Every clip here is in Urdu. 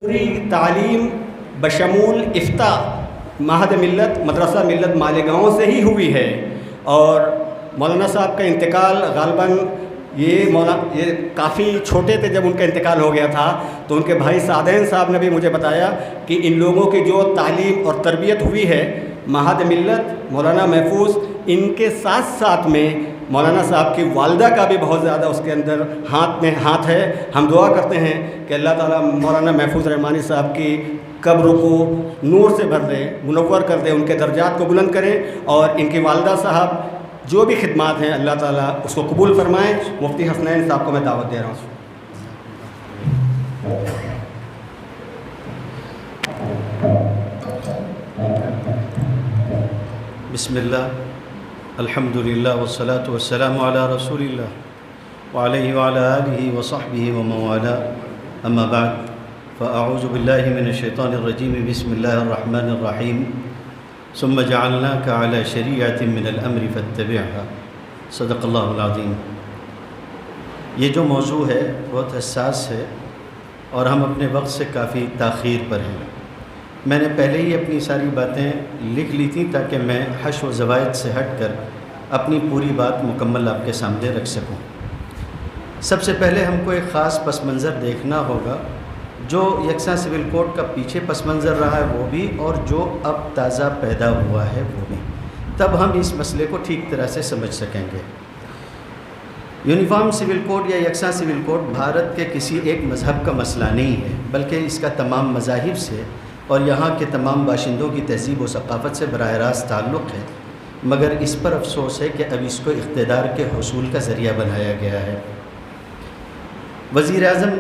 پوری تعلیم بشمول افتہ معہد ملت مدرسہ ملت مالیگاؤں سے ہی ہوئی ہے، اور مولانا صاحب کا انتقال غالباً یہ کافی چھوٹے تھے جب ان کا انتقال ہو گیا تھا، تو ان کے بھائی سعدین صاحب نے بھی مجھے بتایا کہ ان لوگوں کی جو تعلیم اور تربیت ہوئی ہے معہد ملت مولانا محفوظ، ان کے ساتھ ساتھ میں مولانا صاحب کی والدہ کا بھی بہت زیادہ اس کے اندر ہاتھ ہے۔ ہم دعا کرتے ہیں کہ اللہ تعالیٰ مولانا محفوظ رحمانی صاحب کی قبر کو نور سے بھر دے، منور کر دے، ان کے درجات کو بلند کریں، اور ان کی والدہ صاحب جو بھی خدمات ہیں اللہ تعالیٰ اس کو قبول فرمائیں۔ مفتی حسنین صاحب کو میں دعوت دے رہا ہوں۔ بسم اللہ، الحمدللہ والصلاة والسلام علی رسول اللہ وعلیہ وعلی آلہ وصحبہ ومن والاه، اما بعد فاعوذ باللہ من الشیطان الرجیم، بسم اللہ الرحمن الرحیم، ثم جعلناک علی شریعۃ من الامر فاتبعها، صدق اللہ العظیم۔ یہ جو موضوع ہے بہت حساس ہے اور ہم اپنے وقت سے کافی تاخیر پر ہیں۔ میں نے پہلے ہی اپنی ساری باتیں لکھ لی تھیں تاکہ میں حشو و زوائد سے ہٹ کر اپنی پوری بات مکمل آپ کے سامنے رکھ سکوں۔ سب سے پہلے ہم کو ایک خاص پس منظر دیکھنا ہوگا، جو یکساں سول کوڈ کا پیچھے پس منظر رہا ہے وہ بھی، اور جو اب تازہ پیدا ہوا ہے وہ بھی، تب ہم اس مسئلے کو ٹھیک طرح سے سمجھ سکیں گے۔ یونیفارم سول کوڈ یا یکساں سول کوڈ بھارت کے کسی ایک مذہب کا مسئلہ نہیں ہے، بلکہ اس کا تمام مذاہب سے اور یہاں کے تمام باشندوں کی تہذیب و ثقافت سے براہ راست تعلق ہے، مگر اس پر افسوس ہے کہ اب اس کو اقتدار کے حصول کا ذریعہ بنایا گیا ہے۔ وزیر اعظم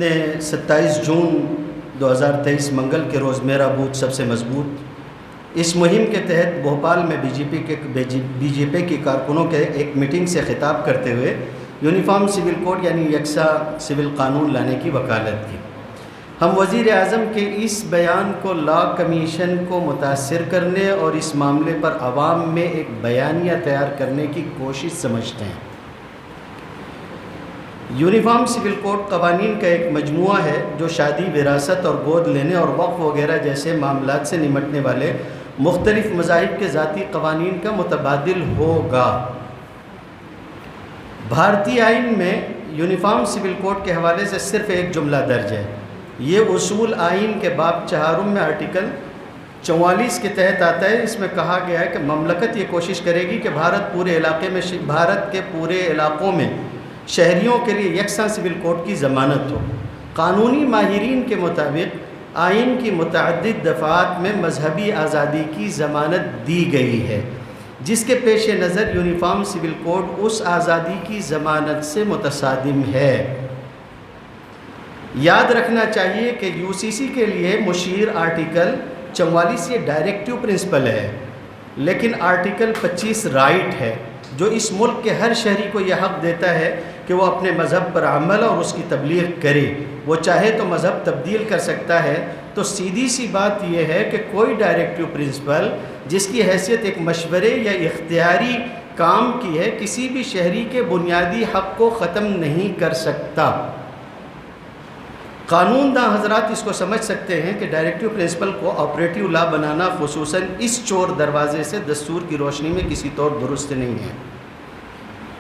نے 27 جون 2023 منگل کے روز میرا بوتھ سب سے مضبوط اس مہم کے تحت بھوپال میں بی جے پی کے کارکنوں کے ایک میٹنگ سے خطاب کرتے ہوئے یونیفارم سول کوڈ یعنی یکساں سول قانون لانے کی وکالت کی۔ ہم وزیر اعظم کے اس بیان کو لا کمیشن کو متاثر کرنے اور اس معاملے پر عوام میں ایک بیانیہ تیار کرنے کی کوشش سمجھتے ہیں۔ یونیفارم سول کوڈ قوانین کا ایک مجموعہ ہے جو شادی، وراثت اور گود لینے اور وقف وغیرہ جیسے معاملات سے نمٹنے والے مختلف مذاہب کے ذاتی قوانین کا متبادل ہوگا۔ بھارتی آئین میں یونیفارم سول کوڈ کے حوالے سے صرف ایک جملہ درج ہے۔ یہ اصول آئین کے باب 4 میں آرٹیکل 44 کے تحت آتا ہے۔ اس میں کہا گیا ہے کہ مملکت یہ کوشش کرے گی کہ بھارت کے پورے علاقوں میں شہریوں کے لیے یکساں سول کوڈ کی ضمانت ہو۔ قانونی ماہرین کے مطابق آئین کی متعدد دفعات میں مذہبی آزادی کی ضمانت دی گئی ہے، جس کے پیش نظر یونیفارم سول کوڈ اس آزادی کی ضمانت سے متصادم ہے۔ یاد رکھنا چاہیے کہ یو سی سی کے لیے مشیر آرٹیکل 44 یہ ڈائریکٹیو پرنسپل ہے، لیکن آرٹیکل 25 رائٹ ہے، جو اس ملک کے ہر شہری کو یہ حق دیتا ہے کہ وہ اپنے مذہب پر عمل اور اس کی تبلیغ کرے۔ وہ چاہے تو مذہب تبدیل کر سکتا ہے۔ تو سیدھی سی بات یہ ہے کہ کوئی ڈائریکٹیو پرنسپل جس کی حیثیت ایک مشورے یا اختیاری کام کی ہے، کسی بھی شہری کے بنیادی حق کو ختم نہیں کر سکتا۔ قانون داں حضرات اس کو سمجھ سکتے ہیں کہ ڈائریکٹیو پرنسپل کو آپریٹیو لا بنانا خصوصاً اس چور دروازے سے دستور کی روشنی میں کسی طور درست نہیں ہے۔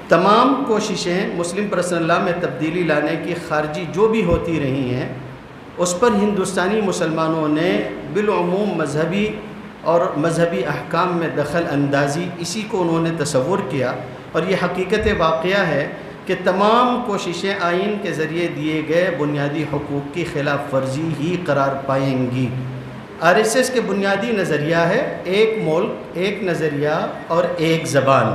تمام کوششیں مسلم پرسنل لا میں تبدیلی لانے کی خارجی جو بھی ہوتی رہی ہیں، اس پر ہندوستانی مسلمانوں نے بالعموم مذہبی احکام میں دخل اندازی، اسی کو انہوں نے تصور کیا، اور یہ حقیقت واقعہ ہے کہ تمام کوششیں آئین کے ذریعے دیے گئے بنیادی حقوق کی خلاف ورزی ہی قرار پائیں گی۔ آر ایس ایس کے بنیادی نظریہ ہے ایک ملک، ایک نظریہ اور ایک زبان۔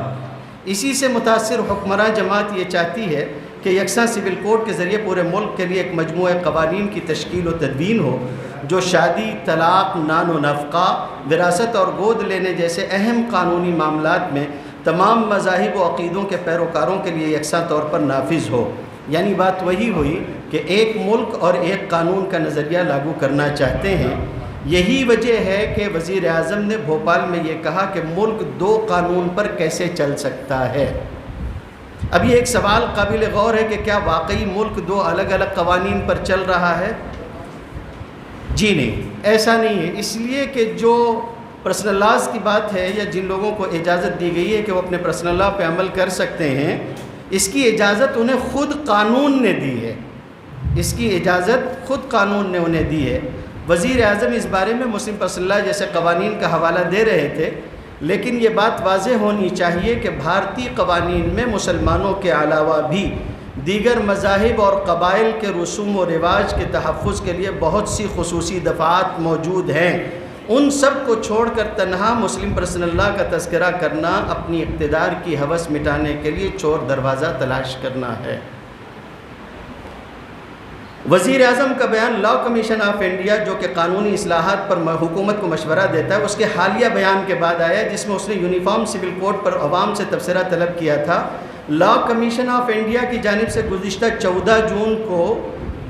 اسی سے متاثر حکمراں جماعت یہ چاہتی ہے کہ یکساں سول کوڈ کے ذریعے پورے ملک کے لیے ایک مجموعہ قوانین کی تشکیل و تدوین ہو، جو شادی، طلاق، نان و نفقہ، وراثت اور گود لینے جیسے اہم قانونی معاملات میں تمام مذاہب و عقیدوں کے پیروکاروں کے لیے یکساں طور پر نافذ ہو۔ یعنی بات وہی ہوئی کہ ایک ملک اور ایک قانون کا نظریہ لاگو کرنا چاہتے ہیں۔ یہی وجہ ہے کہ وزیر اعظم نے بھوپال میں یہ کہا کہ ملک 2 قانون پر کیسے چل سکتا ہے۔ اب یہ ایک سوال قابل غور ہے کہ کیا واقعی ملک 2 الگ الگ قوانین پر چل رہا ہے؟ جی نہیں، ایسا نہیں ہے، اس لیے کہ جو پرسنل لاز کی بات ہے یا جن لوگوں کو اجازت دی گئی ہے کہ وہ اپنے پرسنل لا پہ عمل کر سکتے ہیں، اس کی اجازت انہیں خود قانون نے دی ہے، اس کی اجازت خود قانون نے انہیں دی ہے۔ وزیر اعظم اس بارے میں مسلم پرسنل لا جیسے قوانین کا حوالہ دے رہے تھے، لیکن یہ بات واضح ہونی چاہیے کہ بھارتی قوانین میں مسلمانوں کے علاوہ بھی دیگر مذاہب اور قبائل کے رسوم و رواج کے تحفظ کے لیے بہت سی خصوصی دفعات موجود ہیں، ان سب کو چھوڑ کر تنہا مسلم پرسنل لا کا تذکرہ کرنا اپنی اقتدار کی ہوس مٹانے کے لیے چور دروازہ تلاش کرنا ہے۔ وزیر اعظم کا بیان لا کمیشن آف انڈیا جو کہ قانونی اصلاحات پر حکومت کو مشورہ دیتا ہے، اس کے حالیہ بیان کے بعد آیا جس میں اس نے یونیفارم سول کوڈ پر عوام سے تبصرہ طلب کیا تھا۔ لا کمیشن آف انڈیا کی جانب سے گزشتہ 14 جون کو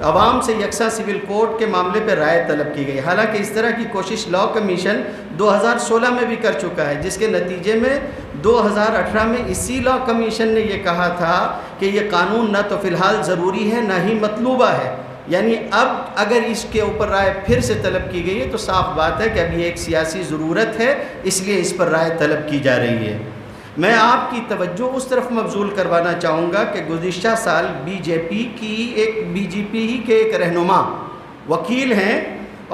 عوام سے یکساں سول کوڈ کے معاملے پر رائے طلب کی گئی، حالانکہ اس طرح کی کوشش لا کمیشن 2016 میں بھی کر چکا ہے، جس کے نتیجے میں 2018 میں اسی لا کمیشن نے یہ کہا تھا کہ یہ قانون نہ تو فی الحال ضروری ہے نہ ہی مطلوبہ ہے۔ یعنی اب اگر اس کے اوپر رائے پھر سے طلب کی گئی ہے تو صاف بات ہے کہ اب یہ ایک سیاسی ضرورت ہے، اس لیے اس پر رائے طلب کی جا رہی ہے۔ میں آپ کی توجہ اس طرف مبذول کروانا چاہوں گا کہ گزشتہ سال بی جے پی ہی کے ایک رہنما وکیل ہیں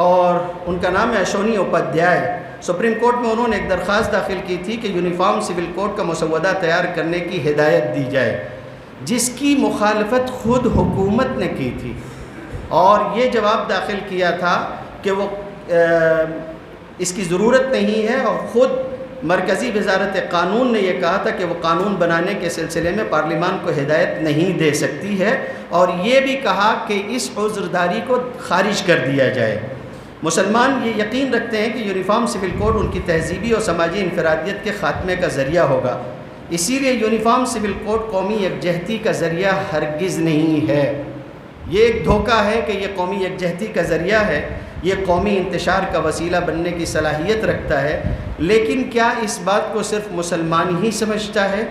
اور ان کا نام ہے اشونی اپادھیائے، سپریم کورٹ میں انہوں نے ایک درخواست داخل کی تھی کہ یونیفارم سول کوڈ کا مسودہ تیار کرنے کی ہدایت دی جائے، جس کی مخالفت خود حکومت نے کی تھی، اور یہ جواب داخل کیا تھا کہ وہ اس کی ضرورت نہیں ہے، اور خود مرکزی وزارت قانون نے یہ کہا تھا کہ وہ قانون بنانے کے سلسلے میں پارلیمان کو ہدایت نہیں دے سکتی ہے، اور یہ بھی کہا کہ اس عذرداری کو خارج کر دیا جائے۔ مسلمان یہ یقین رکھتے ہیں کہ یونیفارم سول کوڈ ان کی تہذیبی اور سماجی انفرادیت کے خاتمے کا ذریعہ ہوگا، اسی لیے یونیفارم سول کوڈ قومی یکجہتی کا ذریعہ ہرگز نہیں ہے۔ یہ ایک دھوکہ ہے کہ یہ قومی یکجہتی کا ذریعہ ہے، یہ قومی انتشار کا وسیلہ بننے کی صلاحیت رکھتا ہے، لیکن کیا اس بات کو صرف مسلمان ہی سمجھتا ہے؟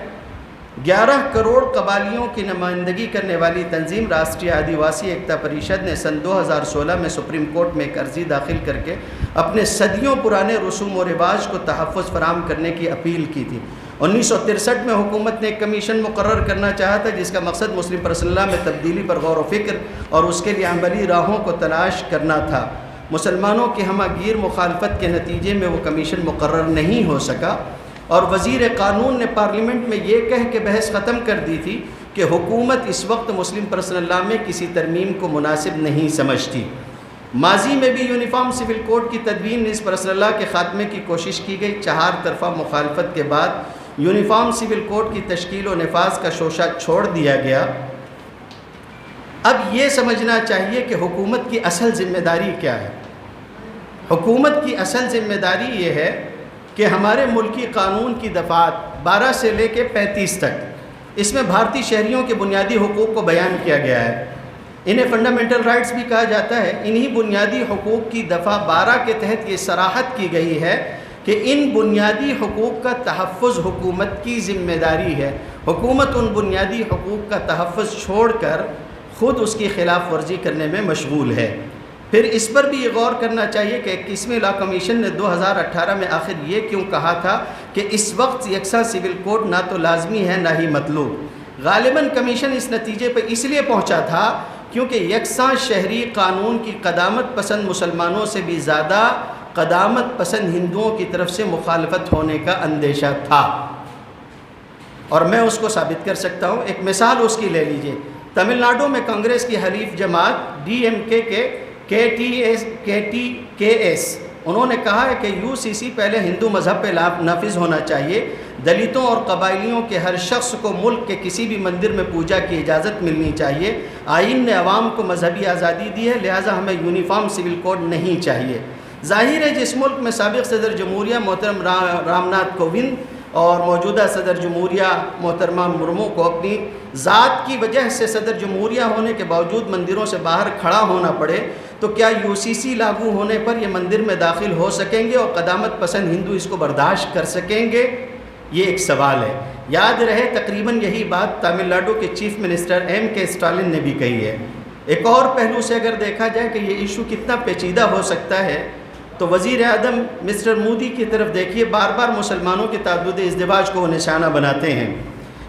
11 کروڑ قبائلیوں کی نمائندگی کرنے والی تنظیم راشٹریہ آدیواسی ایکتا پریشد نے سن 2016 میں سپریم کورٹ میں ایک عرضی داخل کر کے اپنے صدیوں پرانے رسوم و رواج کو تحفظ فراہم کرنے کی اپیل کی تھی۔ 1963 میں حکومت نے ایک کمیشن مقرر کرنا چاہا تھا جس کا مقصد مسلم پرسنل لا میں تبدیلی پر غور و فکر اور اس کے لیے عملی راہوں کو تلاش کرنا تھا۔ مسلمانوں کی ہمہ گیر مخالفت کے نتیجے میں وہ کمیشن مقرر نہیں ہو سکا، اور وزیر قانون نے پارلیمنٹ میں یہ کہہ کے بحث ختم کر دی تھی کہ حکومت اس وقت مسلم پرسنل لا میں کسی ترمیم کو مناسب نہیں سمجھتی۔ ماضی میں بھی یونیفارم سول کوڈ کی تدوین اس پرسنل لا کے خاتمے کی کوشش کی گئی، 4 طرفہ مخالفت کے بعد یونیفارم سول کوڈ کی تشکیل و نفاذ کا شوشہ چھوڑ دیا گیا۔ اب یہ سمجھنا چاہیے کہ حکومت کی اصل ذمہ داری کیا ہے۔ حکومت کی اصل ذمہ داری یہ ہے کہ ہمارے ملکی قانون کی دفعات 12 سے لے کے 35 تک، اس میں بھارتی شہریوں کے بنیادی حقوق کو بیان کیا گیا ہے۔ انہیں فنڈامنٹل رائٹس بھی کہا جاتا ہے۔ انہی بنیادی حقوق کی دفعہ 12 کے تحت یہ صراحت کی گئی ہے کہ ان بنیادی حقوق کا تحفظ حکومت کی ذمہ داری ہے۔ حکومت ان بنیادی حقوق کا تحفظ چھوڑ کر خود اس کی خلاف ورزی کرنے میں مشغول ہے۔ پھر اس پر بھی یہ غور کرنا چاہیے کہ 21ویں لا کمیشن نے 2018 میں آخر یہ کیوں کہا تھا کہ اس وقت یکساں سول کوڈ نہ تو لازمی ہے نہ ہی مطلوب۔ غالباً کمیشن اس نتیجے پر اس لیے پہنچا تھا کیونکہ یکساں شہری قانون کی قدامت پسند مسلمانوں سے بھی زیادہ قدامت پسند ہندوؤں کی طرف سے مخالفت ہونے کا اندیشہ تھا، اور میں اس کو ثابت کر سکتا ہوں۔ ایک مثال اس کی لے لیجئے۔ تمل ناڈو میں کانگریس کی حلیف جماعت DMK کے KTKS انہوں نے کہا ہے کہ UCC پہلے ہندو مذہب پہ نافذ ہونا چاہیے، دلتوں اور قبائلیوں کے ہر شخص کو ملک کے کسی بھی مندر میں پوجا کی اجازت ملنی چاہیے۔ آئین نے عوام کو مذہبی آزادی دی ہے، لہٰذا ہمیں یونیفارم سول کوڈ نہیں چاہیے۔ ظاہر ہے جس ملک میں سابق صدر جمہوریہ محترم رام ناتھ کووند اور موجودہ صدر جمہوریہ محترمہ مرمو کو اپنی ذات کی وجہ سے صدر جمہوریہ ہونے کے باوجود مندروں سے باہر کھڑا ہونا پڑے، تو کیا UCC لاگو ہونے پر یہ مندر میں داخل ہو سکیں گے اور قدامت پسند ہندو اس کو برداشت کر سکیں گے؟ یہ ایک سوال ہے۔ یاد رہے تقریباً یہی بات تامل ناڈو کے چیف منسٹر M.K. اسٹالن نے بھی کہی ہے۔ ایک اور پہلو سے اگر دیکھا جائے کہ یہ ایشو کتنا پیچیدہ ہو سکتا ہے تو وزیر اعظم مسٹر مودی کی طرف دیکھیے، بار بار مسلمانوں کے تعدد ازدواج کو وہ نشانہ بناتے ہیں،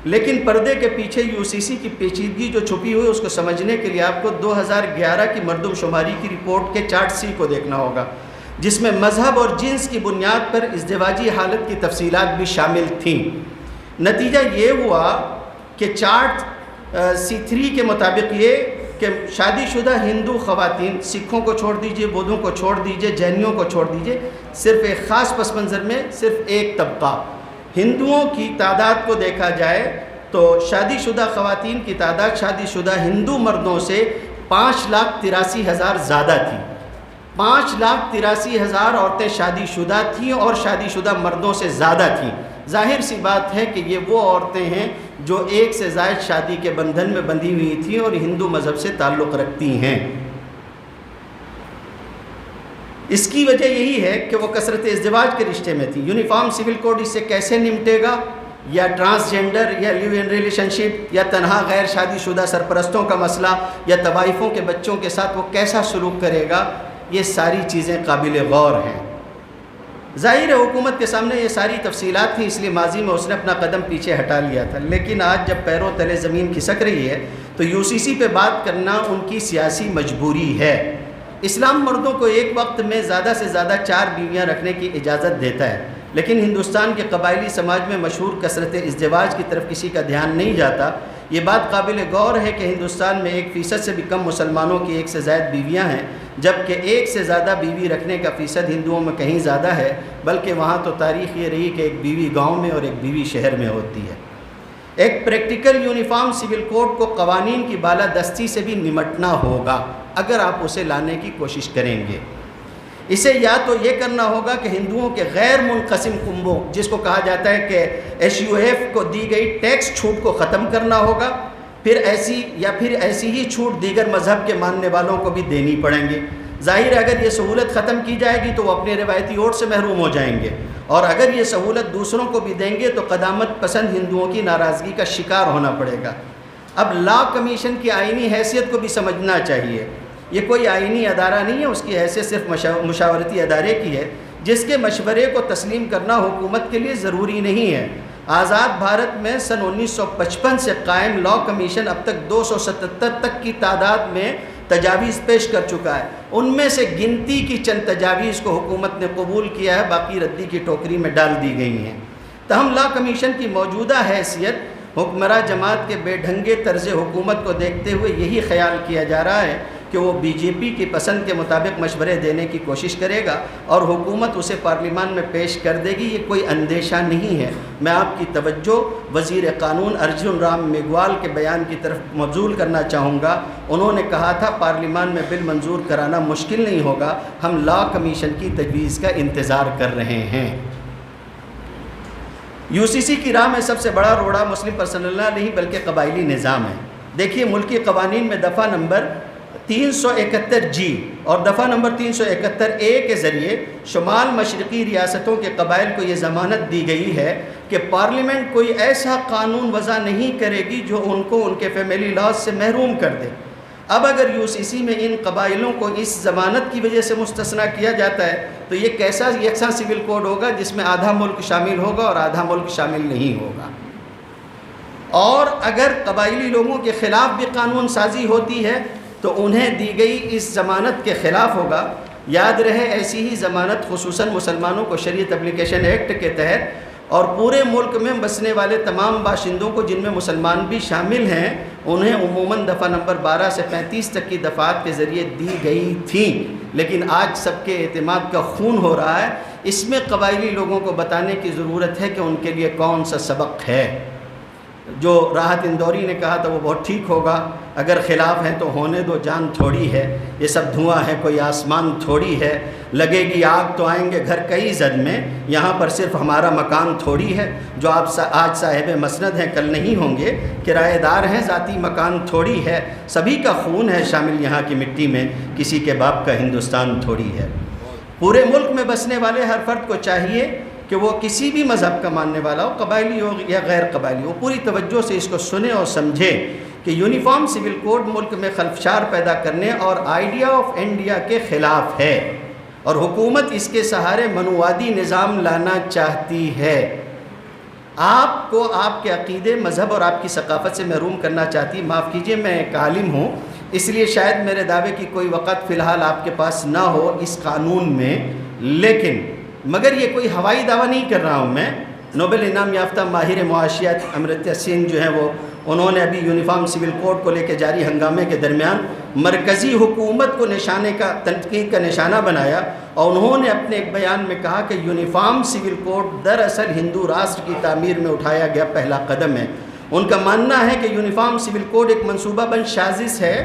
لیکن پردے کے پیچھے UCC کی پیچیدگی جو چھپی ہوئی اس کو سمجھنے کے لیے آپ کو 2011 کی مردم شماری کی رپورٹ کے چارٹ C کو دیکھنا ہوگا، جس میں مذہب اور جنس کی بنیاد پر ازدواجی حالت کی تفصیلات بھی شامل تھیں۔ نتیجہ یہ ہوا کہ چارٹ C3 کے مطابق یہ کہ شادی شدہ ہندو خواتین، سکھوں کو چھوڑ دیجئے، بودھوں کو چھوڑ دیجئے، جینیوں کو چھوڑ دیجئے، صرف ایک خاص پس منظر میں صرف ایک طبقہ ہندوؤں کی تعداد کو دیکھا جائے تو شادی شدہ خواتین کی تعداد شادی شدہ ہندو مردوں سے 5,83,000 زیادہ تھی۔ 5,83,000 عورتیں شادی شدہ تھیں اور شادی شدہ مردوں سے زیادہ تھیں۔ ظاہر سی بات ہے کہ یہ وہ عورتیں ہیں جو ایک سے زائد شادی کے بندھن میں بندھی ہوئی تھیں اور ہندو مذہب سے تعلق رکھتی ہیں۔ اس کی وجہ یہی ہے کہ وہ کثرت ازدواج کے رشتے میں تھیں۔ یونیفارم سول کوڈ اس سے کیسے نمٹے گا؟ یا ٹرانسجینڈر یا لیو ان ریلیشن شپ یا تنہا غیر شادی شدہ سرپرستوں کا مسئلہ یا طوائفوں کے بچوں کے ساتھ وہ کیسا سلوک کرے گا؟ یہ ساری چیزیں قابل غور ہیں۔ ظاہر ہے حکومت کے سامنے یہ ساری تفصیلات تھیں، اس لیے ماضی میں اس نے اپنا قدم پیچھے ہٹا لیا تھا، لیکن آج جب پیروں تلے زمین کھسک رہی ہے تو UCC پہ بات کرنا ان کی سیاسی مجبوری ہے۔ اسلام مردوں کو ایک وقت میں زیادہ سے زیادہ 4 بیویاں رکھنے کی اجازت دیتا ہے، لیکن ہندوستان کے قبائلی سماج میں مشہور کثرت ازدواج کی طرف کسی کا دھیان نہیں جاتا۔ یہ بات قابل غور ہے کہ ہندوستان میں 1% سے بھی کم مسلمانوں کی 1 سے زائد بیویاں ہیں، جبکہ 1 سے زیادہ بیوی رکھنے کا فیصد ہندوؤں میں کہیں زیادہ ہے، بلکہ وہاں تو تاریخ یہ رہی کہ ایک بیوی گاؤں میں اور ایک بیوی شہر میں ہوتی ہے۔ ایک پریکٹیکل یونیفارم سول کوڈ کو قوانین کی بالادستی سے بھی نمٹنا ہوگا اگر آپ اسے لانے کی کوشش کریں گے۔ اسے یا تو یہ کرنا ہوگا کہ ہندوؤں کے غیر منقسم کنبوں، جس کو کہا جاتا ہے کہ SUF کو دی گئی ٹیکس چھوٹ کو ختم کرنا ہوگا، پھر ایسی ہی چھوٹ دیگر مذہب کے ماننے والوں کو بھی دینی پڑیں گے۔ ظاہر ہے اگر یہ سہولت ختم کی جائے گی تو وہ اپنے روایتی ووٹ سے محروم ہو جائیں گے، اور اگر یہ سہولت دوسروں کو بھی دیں گے تو قدامت پسند ہندوؤں کی ناراضگی کا شکار ہونا پڑے گا۔ اب لا کمیشن کی آئینی حیثیت کو بھی سمجھنا چاہیے۔ یہ کوئی آئینی ادارہ نہیں ہے، اس کی حیثیت صرف مشاورتی ادارے کی ہے، جس کے مشورے کو تسلیم کرنا حکومت کے لیے ضروری نہیں ہے۔ آزاد بھارت میں سن 1955 سے قائم لا کمیشن اب تک 277 تک کی تعداد میں تجاویز پیش کر چکا ہے۔ ان میں سے گنتی کی چند تجاویز کو حکومت نے قبول کیا ہے، باقی ردی کی ٹوکری میں ڈال دی گئی ہیں۔ تاہم لا کمیشن کی موجودہ حیثیت حکمراں جماعت کے بے ڈھنگے طرز حکومت کو دیکھتے ہوئے یہی خیال کیا جا رہا ہے کہ وہ BJP کی پسند کے مطابق مشورے دینے کی کوشش کرے گا اور حکومت اسے پارلیمان میں پیش کر دے گی۔ یہ کوئی اندیشہ نہیں ہے۔ میں آپ کی توجہ وزیر قانون ارجن رام میگوال کے بیان کی طرف مبذول کرنا چاہوں گا۔ انہوں نے کہا تھا پارلیمان میں بل منظور کرانا مشکل نہیں ہوگا، ہم لا کمیشن کی تجویز کا انتظار کر رہے ہیں۔ UCC کی راہ میں سب سے بڑا روڑا مسلم پرسنل لا نہیں بلکہ قبائلی نظام ہے۔ دیکھیے ملکی قوانین میں دفعہ نمبر 371G اور دفعہ نمبر 371A کے ذریعے شمال مشرقی ریاستوں کے قبائل کو یہ ضمانت دی گئی ہے کہ پارلیمنٹ کوئی ایسا قانون وضع نہیں کرے گی جو ان کو ان کے فیملی لاز سے محروم کر دے۔ اب اگر UCC میں ان قبائلوں کو اس ضمانت کی وجہ سے مستثنیٰ کیا جاتا ہے تو یہ کیسا یکساں سول کوڈ ہوگا جس میں آدھا ملک شامل ہوگا اور آدھا ملک شامل نہیں ہوگا۔ اور اگر قبائلی لوگوں کے خلاف بھی قانون سازی ہوتی ہے تو انہیں دی گئی اس ضمانت کے خلاف ہوگا۔ یاد رہے ایسی ہی ضمانت خصوصاً مسلمانوں کو شریعت اپلیکیشن ایکٹ کے تحت اور پورے ملک میں بسنے والے تمام باشندوں کو جن میں مسلمان بھی شامل ہیں انہیں عموماً دفعہ نمبر 12 سے 35 تک کی دفعات کے ذریعے دی گئی تھیں، لیکن آج سب کے اعتماد کا خون ہو رہا ہے۔ اس میں قبائلی لوگوں کو بتانے کی ضرورت ہے کہ ان کے لیے کون سا سبق ہے۔ جو راحت اندوری نے کہا تھا وہ بہت ٹھیک ہوگا، اگر خلاف ہیں تو ہونے دو، جان تھوڑی ہے، یہ سب دھواں ہے، کوئی آسمان تھوڑی ہے، لگے گی آگ تو آئیں گے گھر کئی زد میں، یہاں پر صرف ہمارا مکان تھوڑی ہے، جو آپ آج صاحب مسند ہیں کل نہیں ہوں گے، کرایہ دار ہیں ذاتی مکان تھوڑی ہے، سبھی کا خون ہے شامل یہاں کی مٹی میں، کسی کے باپ کا ہندوستان تھوڑی ہے۔ پورے ملک میں بسنے والے ہر فرد کو چاہیے کہ وہ کسی بھی مذہب کا ماننے والا ہو، قبائلی ہو یا غیر قبائلی ہو، پوری توجہ سے اس کو سنے اور سمجھے کہ یونیفارم سول کوڈ ملک میں خلفشار پیدا کرنے اور آئیڈیا آف انڈیا کے خلاف ہے اور حکومت اس کے سہارے منووادی نظام لانا چاہتی ہے. آپ کو آپ کے عقیدے، مذہب اور آپ کی ثقافت سے محروم کرنا چاہتی. معاف کیجئے، میں ایک عالم ہوں، اس لیے شاید میرے دعوے کی کوئی وقت فی الحال آپ کے پاس نہ ہو اس قانون میں، لیکن مگر یہ کوئی ہوائی دعویٰ نہیں کر رہا ہوں میں. نوبل انعام یافتہ ماہر معاشیات امرتیہ سین جو ہیں وہ انہوں نے ابھی یونیفارم سول کوڈ کو لے کے جاری ہنگامے کے درمیان مرکزی حکومت کو تنقید کا نشانہ بنایا اور انہوں نے اپنے ایک بیان میں کہا کہ یونیفارم سول کوڈ دراصل ہندو راشٹر کی تعمیر میں اٹھایا گیا پہلا قدم ہے. ان کا ماننا ہے کہ یونیفارم سول کوڈ ایک منصوبہ بند سازش ہے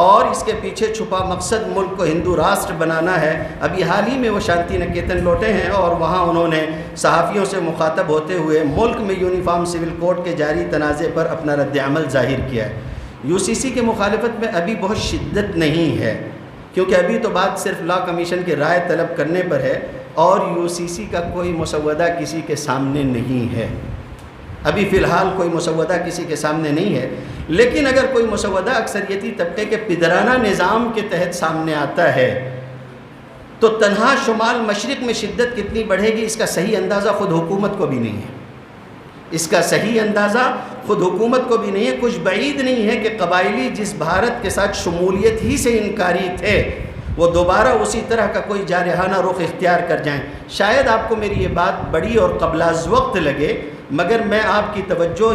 اور اس کے پیچھے چھپا مقصد ملک کو ہندو راشٹر بنانا ہے. ابھی حال ہی میں وہ شانتی نکیتن لوٹے ہیں اور وہاں انہوں نے صحافیوں سے مخاطب ہوتے ہوئے ملک میں یونیفارم سول کوڈ کے جاری تنازع پر اپنا رد عمل ظاہر کیا ہے. یو سی سی کے مخالفت میں ابھی بہت شدت نہیں ہے کیونکہ ابھی تو بات صرف لا کمیشن کی رائے طلب کرنے پر ہے اور یو سی سی کا کوئی مسودہ کسی کے سامنے نہیں ہے. ابھی فی الحال کوئی مسودہ کسی کے سامنے نہیں ہے، لیکن اگر کوئی مسودہ اکثریتی طبقے کے پدرانہ نظام کے تحت سامنے آتا ہے تو تنہا شمال مشرق میں شدت کتنی بڑھے گی اس کا صحیح اندازہ خود حکومت کو بھی نہیں ہے. اس کا صحیح اندازہ خود حکومت کو بھی نہیں ہے. کچھ بعید نہیں ہے کہ قبائلی جس بھارت کے ساتھ شمولیت ہی سے انکاری تھے وہ دوبارہ اسی طرح کا کوئی جارحانہ رخ اختیار کر جائیں. شاید آپ کو میری یہ بات بڑی اور قبل از وقت لگے، مگر میں آپ کی توجہ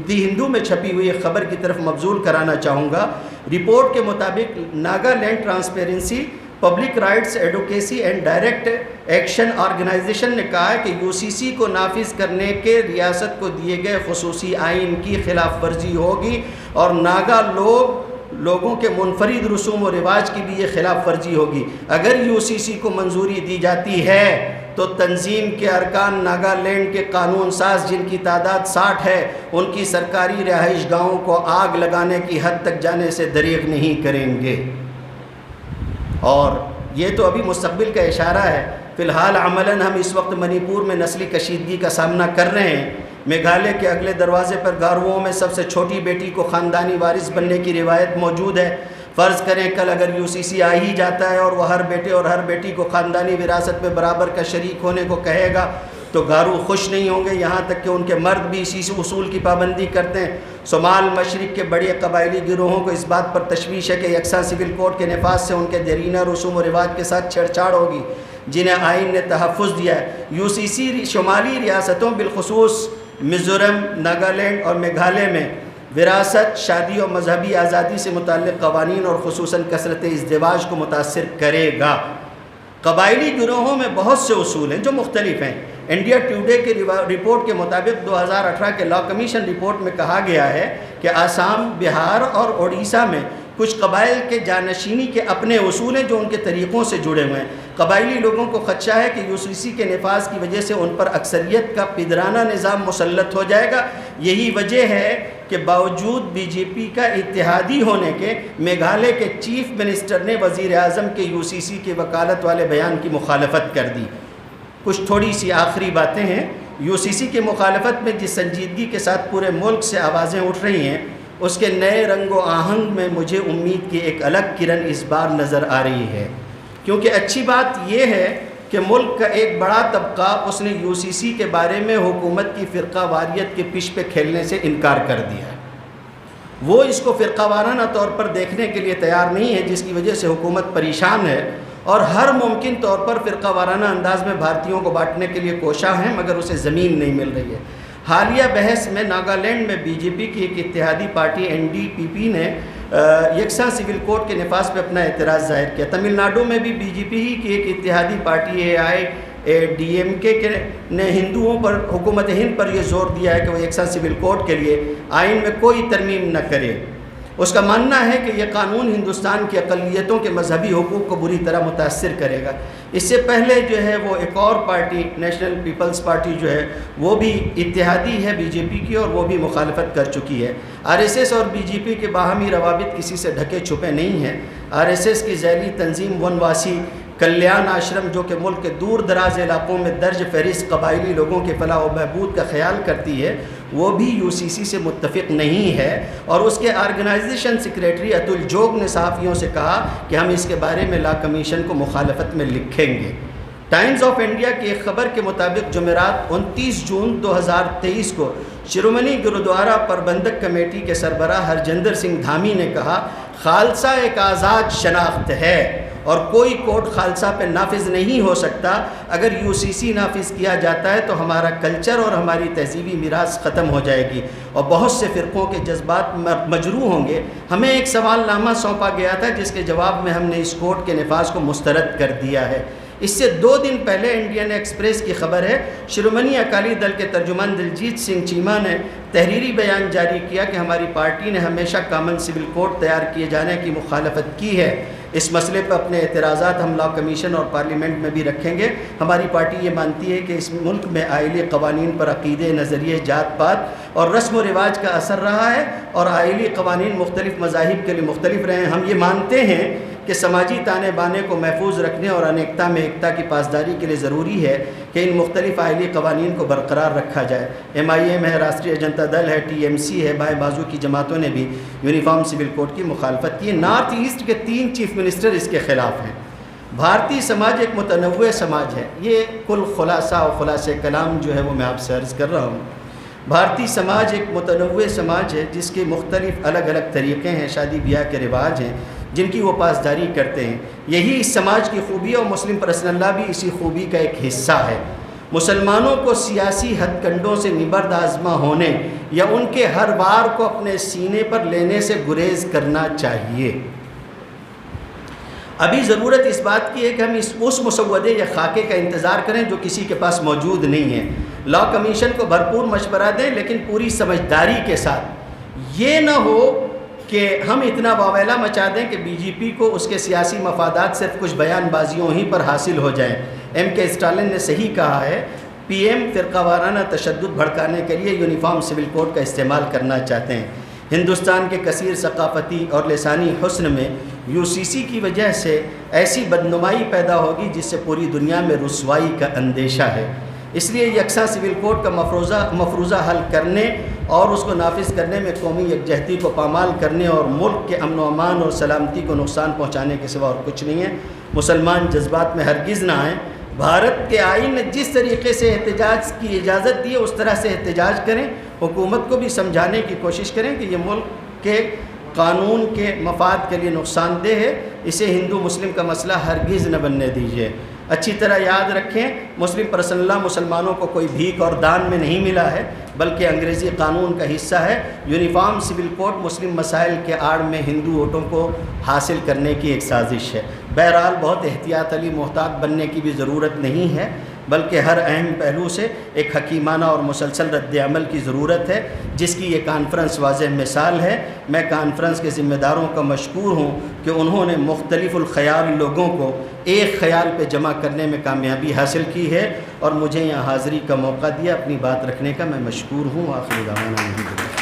دی ہندو میں چھپی ہوئی ایک خبر کی طرف مبذول کرانا چاہوں گا. رپورٹ کے مطابق Nagaland transparency public rights advocacy and direct action organisation نے کہا ہے کہ یو سی سی کو نافذ کرنے کے ریاست کو دیے گئے خصوصی آئین کی خلاف ورزی ہوگی اور ناگا لوگوں کے منفرد رسوم و رواج کی بھی یہ خلاف ورزی ہوگی. اگر یو سی سی کو منظوری دی جاتی ہے تو تنظیم کے ارکان ناگالینڈ کے قانون ساز جن کی تعداد 60 ہے ان کی سرکاری رہائش گاہوں کو آگ لگانے کی حد تک جانے سے دریغ نہیں کریں گے. اور یہ تو ابھی مستقبل کا اشارہ ہے. فی الحال عملاً ہم اس وقت منی پور میں نسلی کشیدگی کا سامنا کر رہے ہیں. میگھالیہ کے اگلے دروازے پر گاروؤں میں سب سے چھوٹی بیٹی کو خاندانی وارث بننے کی روایت موجود ہے. فرض کریں کل اگر یو سی سی آ ہی جاتا ہے اور وہ ہر بیٹے اور ہر بیٹی کو خاندانی وراثت میں برابر کا شریک ہونے کو کہے گا تو گارو خوش نہیں ہوں گے، یہاں تک کہ ان کے مرد بھی اسی اصول کی پابندی کرتے ہیں. شمال مشرق کے بڑے قبائلی گروہوں کو اس بات پر تشویش ہے کہ یکساں سول کوڈ کے نفاذ سے ان کے دیرینہ رسوم و رواج کے ساتھ چھیڑ چھاڑ ہوگی جنہیں آئین نے تحفظ دیا ہے. یو سی سی شمالی ریاستوں بالخصوص میزورم، ناگالینڈ اور میگھالیہ میں وراثت، شادی اور مذہبی آزادی سے متعلق قوانین اور خصوصاً کثرت ازدواج کو متاثر کرے گا. قبائلی گروہوں میں بہت سے اصول ہیں جو مختلف ہیں. انڈیا ٹوڈے کے رپورٹ کے مطابق 2018 کے لا کمیشن رپورٹ میں کہا گیا ہے کہ آسام، بہار اور اڑیسہ میں کچھ قبائل کے جانشینی کے اپنے اصول ہیں جو ان کے طریقوں سے جڑے ہوئے ہیں. قبائلی لوگوں کو خدشہ ہے کہ یو سی سی کے نفاذ کی وجہ سے ان پر اکثریت کا پدرانہ نظام مسلط ہو جائے گا. یہی وجہ ہے کہ باوجود بی جے پی کا اتحادی ہونے کے میگھالیہ کے چیف منسٹر نے وزیر اعظم کے یو سی سی کے وکالت والے بیان کی مخالفت کر دی. کچھ تھوڑی سی آخری باتیں ہیں. یو سی سی کی مخالفت میں جس سنجیدگی کے ساتھ پورے ملک سے آوازیں اٹھ رہی ہیں اس کے نئے رنگ و آہنگ میں مجھے امید کی ایک الگ کرن اس بار نظر آ رہی ہے، کیونکہ اچھی بات یہ ہے کہ ملک کا ایک بڑا طبقہ اس نے یو سی سی کے بارے میں حکومت کی فرقہ واریت کے پش پہ کھیلنے سے انکار کر دیا ہے. وہ اس کو فرقہ وارانہ طور پر دیکھنے کے لیے تیار نہیں ہے، جس کی وجہ سے حکومت پریشان ہے اور ہر ممکن طور پر فرقہ وارانہ انداز میں بھارتیوں کو بانٹنے کے لیے کوشاں ہیں، مگر اسے زمین نہیں مل رہی ہے. حالیہ بحث میں ناگالینڈ میں بی جے پی کی ایک اتحادی پارٹی این ڈی پی پی نے یکساں سول کوڈ کے نفاذ پہ اپنا اعتراض ظاہر کیا. تمل ناڈو میں بھی بی جے پی ہی کی ایک اتحادی پارٹی اے آئی اے ڈی ایم کے نے ہندوؤں پر، حکومت ہند پر یہ زور دیا ہے کہ وہ یکساں سول کوڈ کے لیے آئین میں کوئی ترمیم نہ کرے. اس کا ماننا ہے کہ یہ قانون ہندوستان کی اقلیتوں کے مذہبی حقوق کو بری طرح متاثر کرے گا. اس سے پہلے جو ہے وہ ایک اور پارٹی نیشنل پیپلز پارٹی جو ہے وہ بھی اتحادی ہے بی جے پی کی اور وہ بھی مخالفت کر چکی ہے. آر ایس ایس اور بی جے پی کے باہمی روابط کسی سے ڈھکے چھپے نہیں ہیں. آر ایس ایس کی ذیلی تنظیم ونواسی کلیان آشرم جو کہ ملک کے دور دراز علاقوں میں درج فہرست قبائلی لوگوں کے فلاح و بہبود کا خیال کرتی ہے، وہ بھی UCC سے متفق نہیں ہے، اور اس کے آرگنائزیشن سیکریٹری اتل جوگ نے صحافیوں سے کہا کہ ہم اس کے بارے میں لا کمیشن کو مخالفت میں لکھیں گے۔ ٹائمز آف انڈیا کی ایک خبر کے مطابق جمعرات 29 جون 2023 کو شرومنی گرودوارا پربندھک کمیٹی کے سربراہ ہرجندر سنگھ دھامی نے کہا، خالصہ ایک آزاد شناخت ہے اور کوئی کوڈ خالصہ پہ نافذ نہیں ہو سکتا۔ اگر UCC نافذ کیا جاتا ہے تو ہمارا کلچر اور ہماری تہذیبی میراث ختم ہو جائے گی اور بہت سے فرقوں کے جذبات مجروح ہوں گے۔ ہمیں ایک سوال نامہ سونپا گیا تھا جس کے جواب میں ہم نے اس کوڈ کے نفاذ کو مسترد کر دیا ہے۔ اس سے 2 دن پہلے انڈین ایکسپریس کی خبر ہے، شرومنی اکالی دل کے ترجمان دلجیت سنگھ چیمہ نے تحریری بیان جاری کیا کہ ہماری پارٹی نے ہمیشہ کامن سول کوڈ تیار کیے جانے کی مخالفت کی ہے۔ اس مسئلے پر اپنے اعتراضات ہم لا کمیشن اور پارلیمنٹ میں بھی رکھیں گے۔ ہماری پارٹی یہ مانتی ہے کہ اس ملک میں آئلی قوانین پر عقیدے، نظریے، جات پات اور رسم و رواج کا اثر رہا ہے اور آئلی قوانین مختلف مذاہب کے لیے مختلف رہے ہیں۔ ہم یہ مانتے ہیں کہ سماجی تانے بانے کو محفوظ رکھنے اور انیکتا میں ایکتا کی پاسداری کے لیے ضروری ہے کہ ان مختلف آئلی قوانین کو برقرار رکھا جائے۔ MIM ہے، راشٹریہ جنتا دل ہے، TMC ہے، بائیں بازو کی جماعتوں نے بھی یونیفارم سول کوڈ کی مخالفت کی۔ نارتھ ایسٹ کے 3 چیف منسٹر اس کے خلاف ہیں۔ بھارتی سماج ایک متنوع سماج ہے، یہ کل خلاصہ و خلاصہ کلام جو ہے وہ میں آپ سے عرض کر رہا ہوں۔ بھارتی سماج ایک متنوع سماج ہے جس کے مختلف الگ الگ طریقے ہیں، شادی بیاہ کے رواج ہیں جن کی وہ پاسداری کرتے ہیں۔ یہی اس سماج کی خوبی اور مسلم پرسنل لا بھی اسی خوبی کا ایک حصہ ہے۔ مسلمانوں کو سیاسی ہتھ کنڈوں سے نبرد آزما ہونے یا ان کے ہر وار کو اپنے سینے پر لینے سے گریز کرنا چاہیے۔ ابھی ضرورت اس بات کی ہے کہ ہم اس مسودے یا خاکے کا انتظار کریں جو کسی کے پاس موجود نہیں ہے۔ لا کمیشن کو بھرپور مشورہ دیں لیکن پوری سمجھداری کے ساتھ۔ یہ نہ ہو کہ ہم اتنا واویلا مچا دیں کہ BJP کو اس کے سیاسی مفادات صرف کچھ بیان بازیوں ہی پر حاصل ہو جائیں۔ MK اسٹالن نے صحیح کہا ہے، PM فرقہ وارانہ تشدد بھڑکانے کے لیے یونیفارم سول کوڈ کا استعمال کرنا چاہتے ہیں۔ ہندوستان کے کثیر ثقافتی اور لسانی حسن میں UCC کی وجہ سے ایسی بدنمائی پیدا ہوگی جس سے پوری دنیا میں رسوائی کا اندیشہ ہے۔ اس لیے یکساں سول کوڈ کا مفروضہ حل کرنے اور اس کو نافذ کرنے میں قومی یکجہتی کو پامال کرنے اور ملک کے امن و امان اور سلامتی کو نقصان پہنچانے کے سوا اور کچھ نہیں ہے۔ مسلمان جذبات میں ہرگز نہ آئیں۔ بھارت کے آئین نے جس طریقے سے احتجاج کی اجازت دی ہے اس طرح سے احتجاج کریں۔ حکومت کو بھی سمجھانے کی کوشش کریں کہ یہ ملک کے قانون کے مفاد کے لیے نقصان دہ ہے، اسے ہندو مسلم کا مسئلہ ہرگز نہ بننے دیجیے۔ اچھی طرح یاد رکھیں، مسلم پرسنل لا مسلمانوں کو کوئی بھیک اور دان میں نہیں ملا ہے بلکہ انگریزی قانون کا حصہ ہے۔ یونیفارم سول کوڈ مسلم مسائل کے آڑ میں ہندو ووٹوں کو حاصل کرنے کی ایک سازش ہے۔ بہرحال بہت احتیاط علی محتاط بننے کی بھی ضرورت نہیں ہے بلکہ ہر اہم پہلو سے ایک حکیمانہ اور مسلسل رد عمل کی ضرورت ہے جس کی یہ کانفرنس واضح مثال ہے۔ میں کانفرنس کے ذمہ داروں کا مشکور ہوں کہ انہوں نے مختلف الخیال لوگوں کو ایک خیال پہ جمع کرنے میں کامیابی حاصل کی ہے اور مجھے یہاں حاضری کا موقع دیا، اپنی بات رکھنے کا میں مشکور ہوں۔ آخری دعوانا الحمدللہ۔